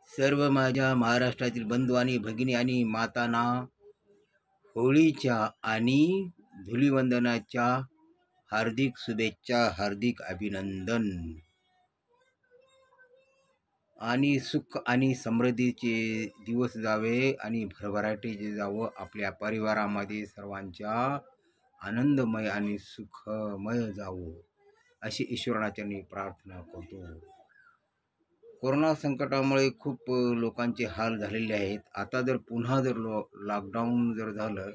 सर्व माझ्या महाराष्ट्रातील बंधू आणि भगिनी आणि मातांना होळीच्या आणि धुलिवंदनाच्या हार्दिक शुभेच्छा, हार्दिक अभिनंदन आणि सुख आणि समृद्धीचे दिवस जावे आणि भरभराटीचे जावं आपल्या परिवारामध्ये सर्वांच्या आनंदमय आणि सुखमय जावो अशी ईश्वराचरणी प्रार्थना करतो। कोरोना संकटामुळे खूप लोकांचे हाल झालेले आहेत। आता जर पुन्हा जर लॉकडाऊन जर झालं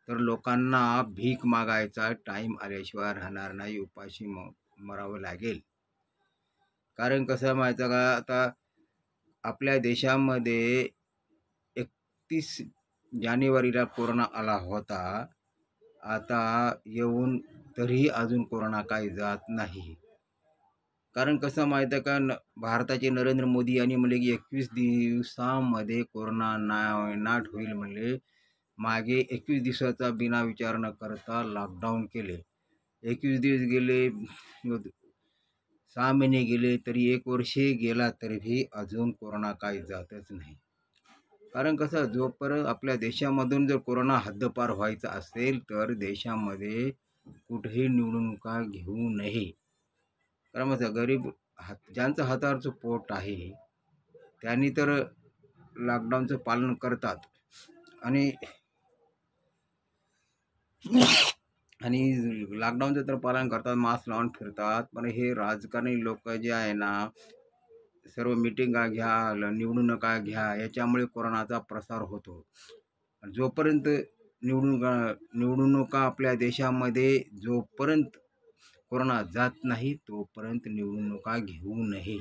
तर लोकांना भीक मागायचा टाईम आल्याशिवाय राहणार नाही, उपाशी मरावं लागेल। कारण कसं माहिती का, आता आपल्या देशामध्ये 31 जानेवारीला कोरोना आला होता। आता येऊन तरीही अजून कोरोना काही जात नाही। कारण कसं माहिती आहे का, भारताचे नरेंद्र मोदी यांनी म्हणले की 21 दिवसामध्ये कोरोना नाट होईल म्हणले। मागे 21 दिवसाचा बिना विचार न करता लॉकडाऊन केले। 21 दिवस गेले, 6 महिने गेले, तरी 1 वर्ष गेला तरीही अजून कोरोना काही जातच नाही। कारण कसं, जोपर्यंत आपल्या देशामधून जर कोरोना हद्दपार व्हायचा असेल तर देशामध्ये कुठेही निवडणुका घेऊ नये। कारण मग गरीब ज्यांचं हातावरचं पोट आहे त्यांनी तर लॉकडाऊनचं पालन करतात आणि लॉकडाऊनचं तर पालन करतात, मास्क लावून फिरतात। पण हे राजकारणी लोक जे आहे ना, सर्व मिटिंगा घ्या, निवडणुका घ्या, याच्यामुळे कोरोनाचा प्रसार होतो। जोपर्यंत निवडणुका आपल्या देशामध्ये जोपर्यंत कोरोना जात नाही तोपर्यंत निवडणुका घेऊ नये।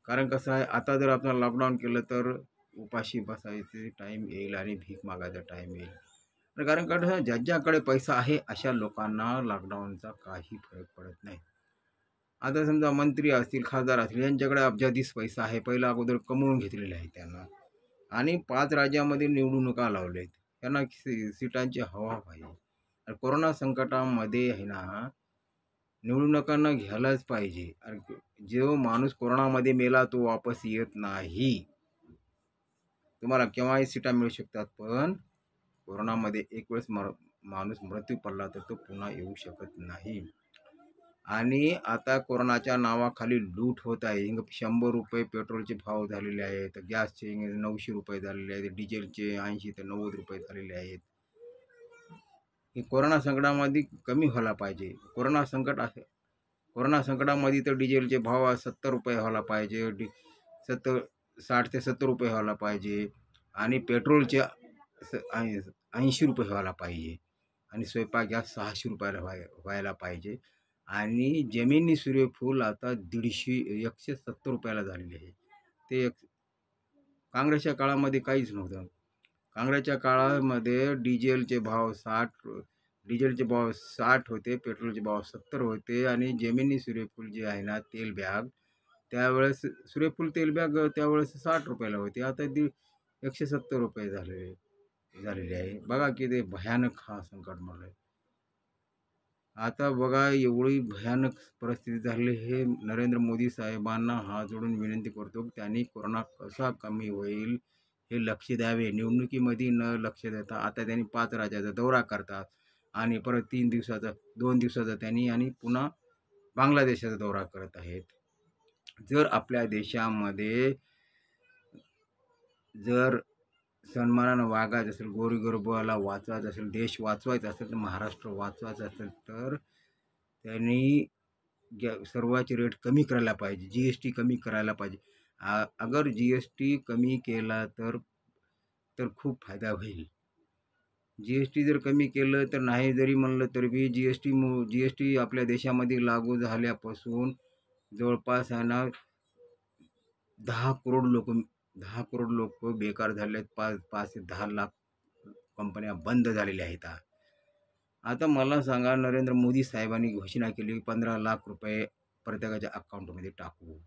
कारण कसं आहे, आता जर आपण लॉकडाऊन केलं तर उपाशी बसायचे टाईम येईल आणि भीक मागायचा टाईम येईल। कारण कसं, ज्याच्याकडे पैसा आहे अशा लोकांना लॉकडाऊनचा काही फरक पडत नाही। आता समजा मंत्री असतील, खासदार असतील, यांच्याकडे अब्जाधीश पैसा आहे, पहिला अगोदर कमवून घेतलेला आहे त्यांना, आणि 5 राज्यामध्ये निवडणुका लावलेत, त्यांना सीटांची हवा पाहिजे। कोरोना संकटामध्ये आहे ना, निवडणुकांना घ्यायलाच पाहिजे। जो माणूस कोरोनामध्ये मेला तो वापस येत नाही। तुम्हाला केव्हाही सीटा मिळू शकतात, पण कोरोनामध्ये एक वेळेस माणूस मृत्यू पडला तर तो पुन्हा येऊ शकत नाही। आणि आता कोरोनाच्या नावाखाली लूट होत आहे। 100 रुपये पेट्रोलचे भाव झालेले आहेत, गॅसचे 900 रुपये झालेले आहेत, डिझेलचे 80 ते 90 रुपये झालेले आहेत। हे कोरोना संकटामध्ये कमी व्हायला पाहिजे। कोरोना संकटामध्ये तर डिझेलचे भाव 70 रुपये व्हायला पाहिजे, 60 ते 70 रुपये व्हायला पाहिजे, आणि पेट्रोलचे 80 रुपये व्हायला पाहिजे, आणि स्वयंपाक गॅस 600 रुपयाला व्हायला पाहिजे, आणि जमिनी सूर्यफूल आता 170 रुपयाला झालेले आहे। ते काँग्रेसच्या काळामध्ये काहीच नव्हतं। काँग्रेसच्या काळामध्ये डिझेलचे भाव 60 होते, पेट्रोलचे भाव 70 होते, आणि जमिनी सूर्यफूल जे आहे ना, तेल बॅग, त्यावेळेस सूर्यफूल तेल बॅग त्यावेळेस 60 रुपयाला होते, आता 170 रुपये झालेले आहे। बघा किती भयानक हा संकट मला। आता बघा, एवढी भयानक परिस्थिती झाली। हे नरेंद्र मोदी साहेबांना हात जोडून विनंती करतो की त्यांनी कोरोना कसा कमी होईल हे लक्ष द्यावे। निवडणुकीमध्ये न लक्ष देता आता त्यांनी 5 राज्याचा दौरा करतात, आणि परत 2 दिवसाचा त्यांनी आणि पुन्हा बांगलादेशाचा दौरा करत आहेत। जर आपल्या देशामध्ये जर सन्मानानं वागायचं असेल, गोरगरिबाला वाचवायचं असेल, देश वाचवायचा असेल, तर महाराष्ट्र वाचवायचं असेल, तर त्यांनी सर्वांचे रेट कमी करायला पाहिजे, GST कमी करायला पाहिजे। अगर GST कमी केला तर खूप फायदा होईल। GST जर कमी केलं तर नाही जरी म्हणलं तरी बी GST आपल्या देशामध्ये लागू झाल्यापासून जवळपास आहे ना 10 करोड लोक बेकार झाले आहेत। 5 ते 10 लाख कंपन्या बंद झालेल्या आहेत। आता मला सांगा, नरेंद्र मोदी साहेबांनी घोषणा केली 15 लाख रुपये प्रत्येकाच्या अकाउंटमध्ये टाकू,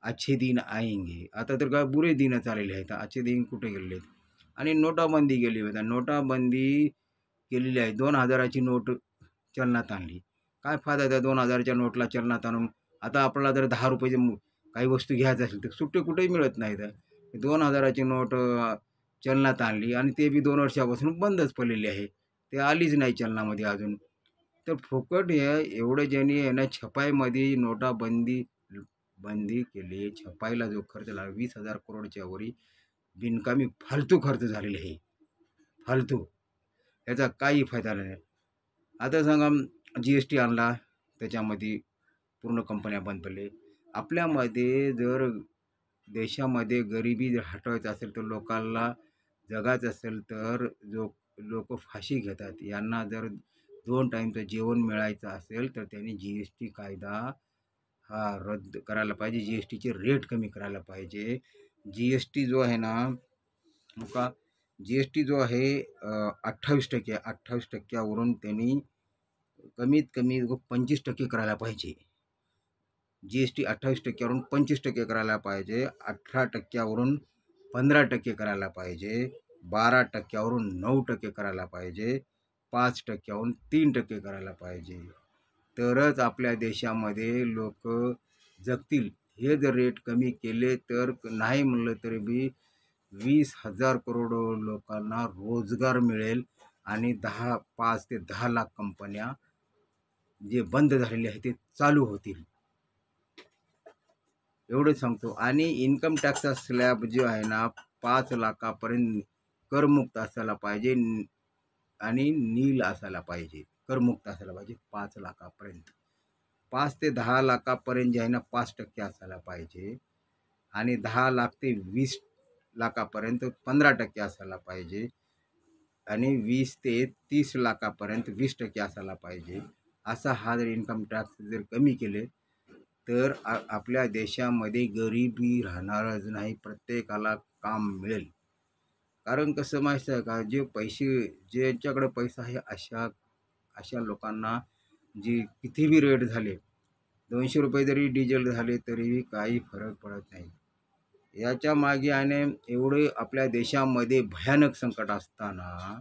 अच्छे दिन आएंगे। आता तर काय बुरे दिन चाललेले आहेत, अच्छे दिन कुठे गेलेले आहेत। आणि नोटाबंदी केली होती, नोटाबंदी केलेली आहे, 2000ची नोट चलनात आणली। काय फायदा त्या 2000च्या नोटला चलनात आणून? आता आपल्याला जर 10 रुपयाचे काही वस्तू घ्यायचं असेल तर सुट्टे कुठेही मिळत नाहीत. 2000ची नोट चलनात आणली आणि ते बी 2 वर्षापासून बंदच पडलेली आहे. ते आलीच नाही चलनामध्ये अजून. तर फुकट हे एवढं ज्यांनी आहे ना छपाईमध्ये बंदी केली. छपाईला जो खर्च लागला 20,000 करोडच्या वरी बिनकामी फालतू खर्च झालेले आहे. फालतू. याचा काही फायदा नाही. आता सांगा GST आणला, त्याच्यामध्ये पूर्ण कंपन्या बंद पडले. आपल्यामध्ये जर देशामध्ये गरिबी जर हटवायचं असेल तर लोकांना जगायचं असेल तर लोक फाशी घेतात. यांना जर 2 टाईमचं जेवण मिळायचं असेल तर त्यांनी GST कायदा हा रद्द करायला पाहिजे. GSTचे रेट कमी करायला पाहिजे. GST जो आहे ना का GST जो आहे 28% 28%वरून त्यांनी कमीत कमी 25% करायला पाहिजे. GST 28%वरून 25% करायला पाहिजे. 18%वरून 15% करायला पाहिजे. 12%वरून 9% करायला पाहिजे. 5%वरून 3% करायला पाहिजे. तरच आपल्या देशामध्ये लोक जगतील. हे जर रेट कमी केले तर नाही म्हणलं तरी बी 20,000 करोड लोकांना रोजगार मिळेल आणि 5 ते 10 लाख कंपन्या जे बंद झालेले आहेत ते चालू होतील. एवढं सांगतो. आणि इन्कम टॅक्सचा स्लॅब जो आहे ना 5 लाखापर्यंत करमुक्त असायला पाहिजे आणि नील असायला पाहिजे. करमुक्त असायला पाहिजे 5 लाखापर्यंत. 5 ते 10 लाखापर्यंत जे आहे ना 5% असायला पाहिजे आणि 10 लाख ते 20 लाखापर्यंत 15% असायला पाहिजे आणि 20 ते 30 लाखापर्यंत 20% असायला पाहिजे. असा हा जर इन्कम टॅक्स जर कमी केले तर आपल्या देशामध्ये गरिबी राहणारच नाही. प्रत्येकाला काम मिळेल. कारण कसं माहिती आहे का, ज्यांच्याकडे पैसा आहे अशा लोकांना जे किती बी रेट झाले, 200 रुपये जरी डिझेल झाले तरीही काही फरक पडत नाही. याच्या मागे आणि एवढे आपल्या देशामध्ये भयानक संकट असताना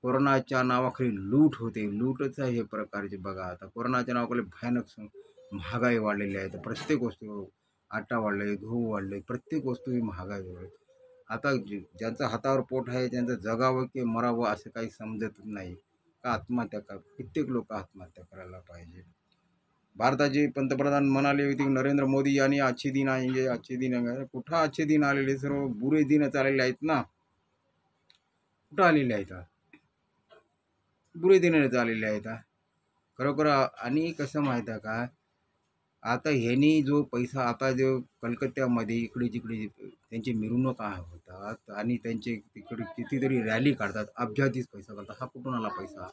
कोरोनाच्या नावाखाली लूट होते. लूटच आहे हे प्रकारचे. बघा आता कोरोनाच्या नावाखाली भयानक महागाई वाढलेली आहे. तर प्रत्येक वस्तू, आटा वाढले, गहू वाढले, प्रत्येक वस्तू ही महागाई वाढली. आता ज्यांचं हातावर पोट आहे त्यांचं जगावं की मरावं असं काही समजत नाही. का आत्महत्या कित्येक लोक आत्महत्या करायला पाहिजे. भारताचे पंतप्रधान म्हणाले होते की नरेंद्र मोदी यांनी अच्छे दिन आएंगे, अच्छे दिन आएंगे. कुठं अच्छे दिन आलेले, सर्व बुरे दिन चाललेले आहेत ना. कुठं आलेले आहेत? बुरे दिन चाललेले आहेत खरोखर. आणि कसं माहीत आहे का, आता ह्यांनी जो पैसा आता जो कलकत्त्यामध्ये इकडे जिकडे त्यांची मिरवणुका होतात आणि त्यांचे तिकडे कितीतरी रॅली काढतात, अब्जाधीच पैसा काढतात. हा कुठून आला पैसा?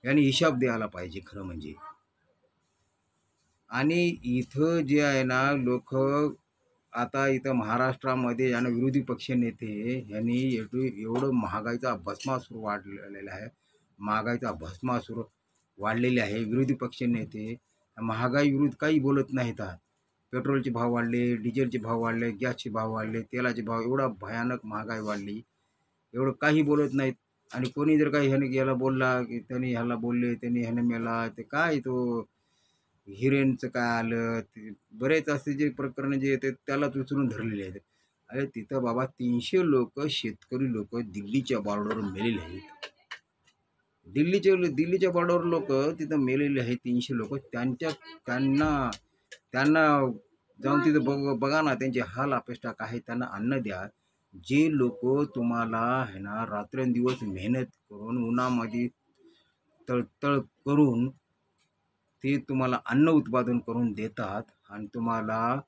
यांनी हिशाब द्यायला पाहिजे खरं म्हणजे. आणि इथं जे आहे ना लोक आता इथं महाराष्ट्रामध्ये यानं विरोधी पक्ष नेते यांनी एवढं महागाईचा भस्मासूर वाढलेला आहे. महागाईचा भस्मासूर वाढलेले आहे. विरोधी पक्ष नेते महागाई विरुद्ध काही बोलत नाहीत. पेट्रोलचे भाव वाढले, डिझेलचे भाव वाढले, गॅसचे भाव वाढले, तेलाचे भाव, एवढा भयानक महागाई वाढली, एवढं काही बोलत नाहीत. आणि कोणी जर काही ह्याने याला बोलला की त्यांनी ह्याला बोलले, त्यांनी ह्याने मेला, ते काय तो हिरेनचं काय आलं, ते बरेच असे जे प्रकरण जे येते त्यालाच उचलून धरलेले आहेत. अरे तिथं बाबा 300 लोक, शेतकरी लोक दिल्लीच्या बॉर्डरवर मेलेले आहेत. दिल्लीच्या बॉर्डरवर लोक तिथं मेलेले आहेत 300 लोक. त्यांना जाऊन तिथं बघा ना, त्यांचे हाल अपेष्टा काय, त्यांना अन्न द्या. जे लोक तुम्हाला आहे ना रात्रंदिवस मेहनत करून उन्हामध्ये तळतळ करून ते तुम्हाला अन्न उत्पादन करून देतात आणि तुम्हाला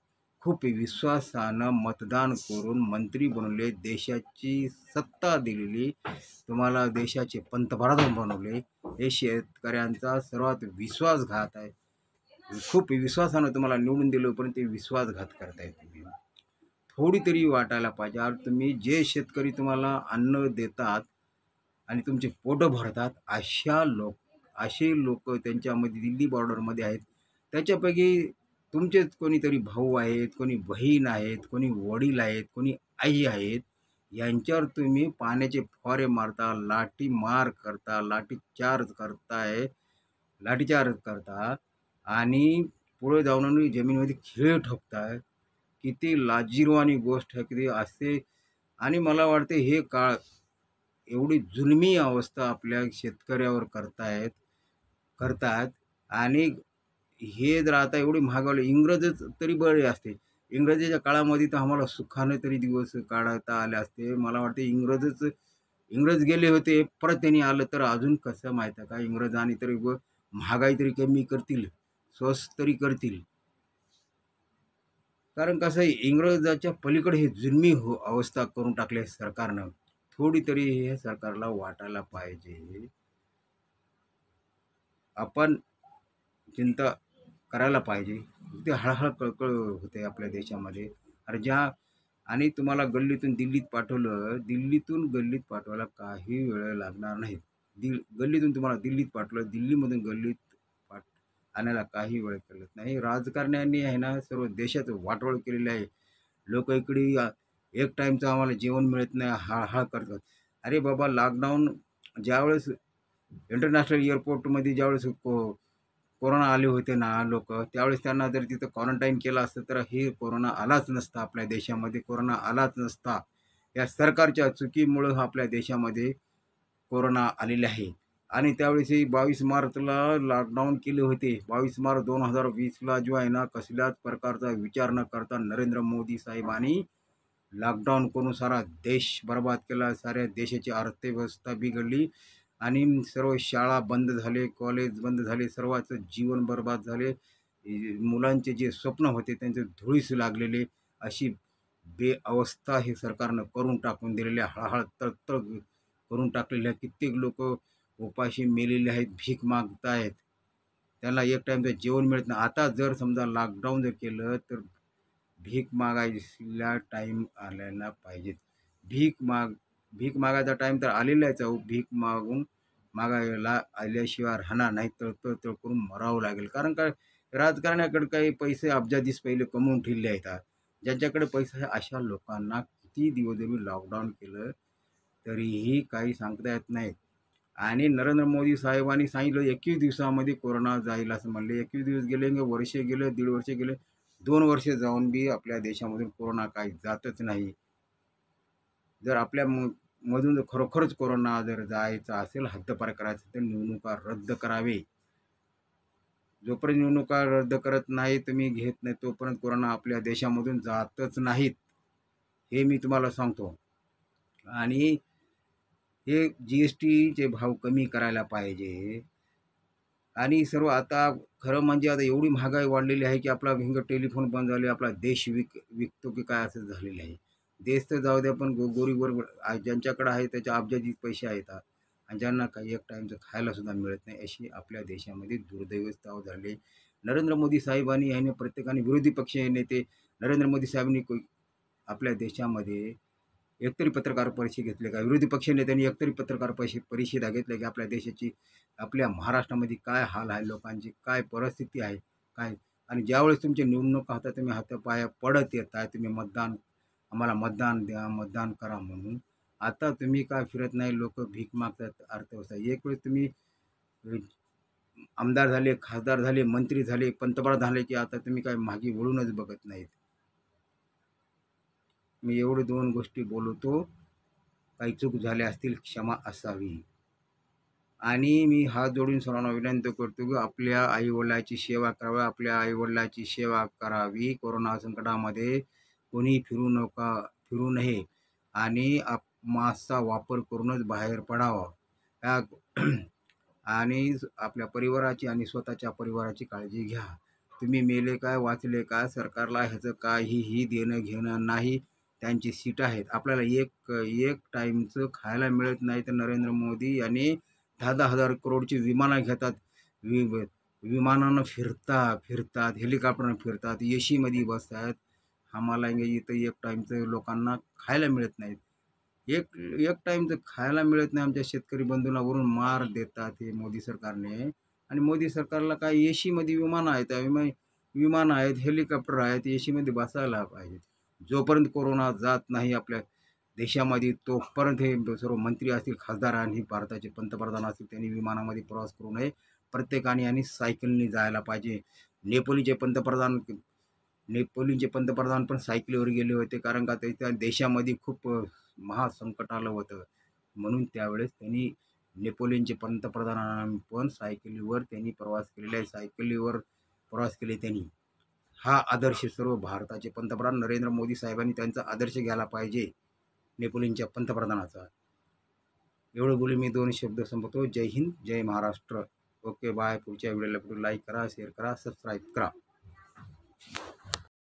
खूप विश्वासानं मतदान करून मंत्री बनवले, देशाची सत्ता दिलेली, तुम्हाला देशाचे पंतप्रधान बनवले, हे शेतकऱ्यांचा सर्वात विश्वासघात आहे. खूप विश्वासानं तुम्हाला निवडून दिलं पण ते विश्वासघात करताय तुम्ही. थोडी तरी वाटायला पाहिजे. आज तुम्ही जे शेतकरी तुम्हाला अन्न देतात आणि तुमचे पोटं भरतात असे लोक त्यांच्यामध्ये दिल्ली बॉर्डरमध्ये आहेत. त्याच्यापैकी तुमचेच कोणीतरी भाऊ आहेत, कोणी बहीण आहेत, कोणी वडील आहेत, कोणी आई आहेत. यांच्यावर तुम्ही पाण्याचे फवारे मारता, लाठीमार करता, लाठीचार्ज करता आणि पुढे जाऊन जमिनीमध्ये खिळे ठोकतायत. किती लाजिरवाणी गोष्ट आहे किती असते. आणि मला वाटते हे काळ एवढी जुलमी अवस्था आपल्या शेतकऱ्यावर करतात. आणि हे जर आता एवढी महागावली, इंग्रजच तरी बरे असते. इंग्रजाच्या काळामध्ये तर आम्हाला सुखाने तरी दिवस काढता आले असते. मला वाटते इंग्रज गेले होते, परत त्यांनी आलं तर अजून कसं माहिती आहे का, इंग्रजांनी तरी महागाई तरी कमी करतील, स्वस्त तरी करतील. कारण कसं आहे, इंग्रजाच्या पलीकडे हे जुलमी अवस्था करून टाकली आहे सरकारनं. थोडी तरी हे सरकारला वाटायला पाहिजे. आपण चिंता करायला पाहिजे. ते हळहळ कळकळ होते आपल्या देशामध्ये. अरे आणि तुम्हाला गल्लीतून दिल्लीत पाठवलं, दिल्लीतून गल्लीत पाठवायला काही वेळ लागणार नाही. गल्लीतून तुम्हाला दिल्लीत पाठवलं, दिल्लीमधून गल्लीत आणायला काही वेळ लागत नाही. राजकारण्यांनी आहे ना सर्व देशाचं वाटोळ केलेलं आहे. लोक इकडे एक टाईमचं आम्हाला जेवण मिळत नाही हळहळ करतात. अरे बाबा, लॉकडाऊन ज्यावेळेस इंटरनॅशनल एअरपोर्टमध्ये ज्यावेळेस कोरोना आले होते ना लोक, त्यावेळेस त्यांना जर तिथं क्वारंटाईन केलं असतं तर हे कोरोना आलाच नसता. आपल्या देशामध्ये कोरोना आलाच नसता. या सरकारच्या चुकीमुळं आपल्या देशामध्ये कोरोना आलेले आहे. आणि त्यावेळेसही 22 मार्चला लॉकडाऊन केले होते. 22 मार्च 2020ला जो आहे ना, कसल्याच प्रकारचा विचार न करता नरेंद्र मोदी साहेबांनी लॉकडाऊन करून सारा देश बर्बाद केला. साऱ्या देशाची अर्थव्यवस्था बिघडली आणि सर्व शाळा बंद झाले, कॉलेज बंद झाले, सर्वांचं जीवन बर्बाद झाले. मुलांचे जे स्वप्न होते त्यांचे धुळीस लागलेले, अशी बेअवस्था हे सरकारनं करून टाकून दिलेल्या, हळहळ तळतळ करून टाकलेल्या. कित्येक लोक उपाशी मेलेले आहेत, भीक मागतायत, त्यांना एक टाईमचं जेवण मिळत नाही. आता जर समजा लॉकडाऊन जर केलं तर भीक मागायला टाईम आलेला पाहिजेत. भीक मागायचा टाईम तर आलेलाच आहे. भीक मागायला आल्याशिवाय राहणार नाही, तळतळ करून मरावं लागेल. कारण काय, राजकारण्याकडे काही पैसे अब्जाधीश पहिले कमवून ठेवले आहेत. ज्यांच्याकडे पैसा आहे अशा लोकांना किती दिवस जरी लॉकडाऊन केलं तरीही काही सांगता येत नाही. आणि नरेंद्र मोदी साहेबांनी सांगितलं 21 दिवसामध्ये कोरोना जाईल असं म्हणले. 21 दिवस गेले, वर्ष गेले, 1.5 वर्ष गेले, 2 वर्ष जाऊन बी आपल्या देशामधून कोरोना काही जातच नाही. जर आपल्या मधून जर खरोखरच कोरोना जर जायचा असेल, हद्दपार करायचं तर निवडणुका रद्द करावे. जोपर्यंत निवडणुका रद्द करत नाही, तुम्ही घेत नाही, तोपर्यंत कोरोना आपल्या देशामधून जातच नाहीत, हे मी तुम्हाला सांगतो. आणि हे GSTचे भाव कमी करायला पाहिजे. आणि सर्व आता खरं म्हणजे आता एवढी महागाई वाढलेली आहे की आपला टेलिफोन बंद झाले, आपला देश विकतो की काय असं झालेलं आहे. देश तर जाऊ द्या, पण गोरीगोर ज्यांच्याकडे आहे त्याच्या अब्जाधीश पैसे आहेत आणि ज्यांना काही एक टाईमचं खायलासुद्धा मिळत नाही, अशी आपल्या देशामध्ये दुर्दैवस्था झाली. नरेंद्र मोदी साहेबांनी याने प्रत्येकाने, विरोधी पक्ष नेते नरेंद्र मोदी साहेबांनी आपल्या देशामध्ये एकतरी पत्रकार परिषद घेतले का, विरोधी पक्ष नेत्यांनी एकतरी पत्रकार परिषदा घेतल्या की आपल्या देशाची, आपल्या महाराष्ट्रामध्ये काय हाल आहे, लोकांची काय परिस्थिती आहे काय. आणि ज्यावेळेस तुमची निवडणूक होता तुम्ही हातापाया पडत येत आहे, तुम्ही आम्हाला मतदान द्या, मतदान करा म्हणून. आता तुम्ही काय फिरत नाही, लोक भीक मागतात. अर्थव्यवस्था एक वेळेस तुम्ही आमदार झाले, खासदार झाले, मंत्री झाले, पंतप्रधान झाले की आता तुम्ही काय मागे वळूनच बघत नाहीत. मी एवढे 2 गोष्टी बोलतो, काही चूक झाल्या असतील क्षमा असावी. आणि मी हात जोडून सर्वांना विनंती करतो की आपल्या आईवडिलाची सेवा करावी, आपल्या आईवडिलाची सेवा करावी. कोरोना संकटामध्ये कोणी फिरू नये आणि मास्कचा वापर करूनच बाहेर पडावं. आणि आपल्या परिवाराची आणि स्वतःच्या परिवाराची काळजी घ्या. तुम्ही मेले काय, वाचले काय, सरकारला ह्याचं काहीही देणं घेणं नाही. त्यांची सीट आहेत. आपल्याला एक टाईमचं खायला मिळत नाही तर नरेंद्र मोदी यांनी 10,000 हजार करोडची विमानं घेतात, विमानानं फिरतात, हेलिकॉप्टरनं फिरतात, AC मध्ये बसतात. आम्हाला इथं एक टाईमचं लोकांना खायला मिळत नाहीत. एक टाईमचं खायला मिळत नाही. आमच्या शेतकरी बंधूंना वरून मार देतात हे मोदी सरकारने. आणि मोदी सरकारला काय AC मध्ये विमानं आहेत, हेलिकॉप्टर आहेत, AC मध्ये बसायला पाहिजेत. जोपर्यंत कोरोना जात नाही आपल्या देशामध्ये तोपर्यंत हे सर्व मंत्री असतील, खासदार आणि भारताचे पंतप्रधान असतील, त्यांनी विमानामध्ये प्रवास करू नये. प्रत्येकाने आणि सायकलने जायला पाहिजे. नेपोलीचे पंतप्रधान पण सायकलीवर गेले होते, कारण का त्या देशामध्ये खूप महासंकट आलं होतं. म्हणून त्यावेळेस त्यांनी नेपोलियनचे पंतप्रधान पण सायकलीवर त्यांनी प्रवास केलेला आहे. सायकलीवर प्रवास केले त्यांनी. हा आदर्श सर्व भारताचे पंतप्रधान नरेंद्र मोदी साहेबांनी त्यांचा आदर्श घ्यायला पाहिजे, नेपोलियनच्या पंतप्रधानाचा. एवढं बोलून मी 2 शब्द संपवतो. जय हिंद, जय महाराष्ट्र. Okay bye. पुढच्या व्हिडिओला लाईक करा, शेअर करा, सबस्क्राईब करा.